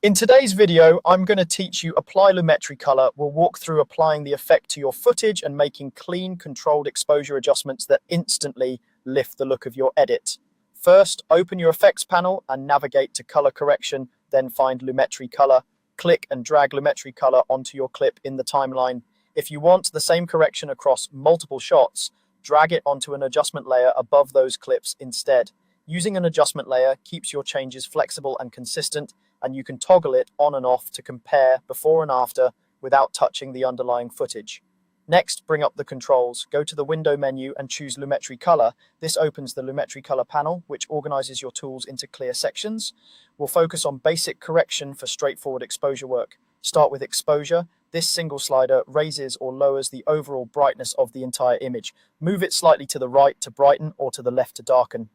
In today's video, I'm going to teach you Apply Lumetri Color. We'll walk through applying the effect to your footage and making clean, controlled exposure adjustments that instantly lift the look of your edit. First, open your effects panel and navigate to color correction, then find Lumetri Color. Click and drag Lumetri Color onto your clip in the timeline. If you want the same correction across multiple shots, drag it onto an adjustment layer above those clips instead. Using an adjustment layer keeps your changes flexible and consistent, and you can toggle it on and off to compare before and after without touching the underlying footage. Next, bring up the controls. Go to the window menu and choose Lumetri Color. This opens the Lumetri Color panel, which organizes your tools into clear sections. We'll focus on basic correction for straightforward exposure work. Start with exposure. This single slider raises or lowers the overall brightness of the entire image. Move it slightly to the right to brighten or to the left to darken.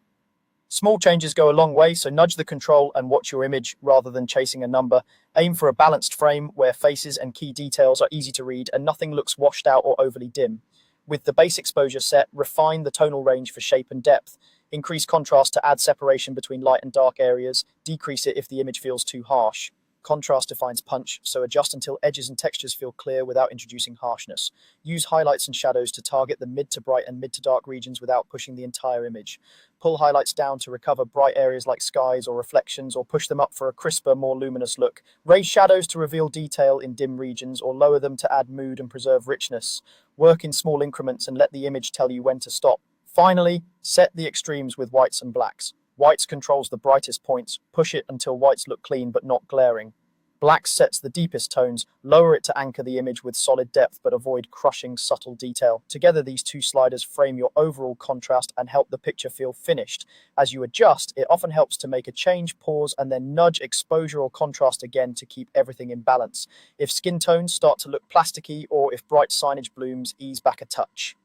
Small changes go a long way, so nudge the control and watch your image rather than chasing a number. Aim for a balanced frame where faces and key details are easy to read and nothing looks washed out or overly dim. With the base exposure set, refine the tonal range for shape and depth. Increase contrast to add separation between light and dark areas. Decrease it if the image feels too harsh. Contrast defines punch, so adjust until edges and textures feel clear without introducing harshness. Use highlights and shadows to target the mid to bright and mid to dark regions without pushing the entire image. Pull highlights down to recover bright areas like skies or reflections, or push them up for a crisper, more luminous look. Raise shadows to reveal detail in dim regions, or lower them to add mood and preserve richness. Work in small increments and let the image tell you when to stop. Finally, set the extremes with whites and blacks. Whites controls the brightest points. Push it until whites look clean but not glaring. Blacks sets the deepest tones. Lower it to anchor the image with solid depth but avoid crushing subtle detail. Together, these two sliders frame your overall contrast and help the picture feel finished. As you adjust, it often helps to make a change, pause, and then nudge exposure or contrast again to keep everything in balance. If skin tones start to look plasticky or if bright signage blooms, ease back a touch.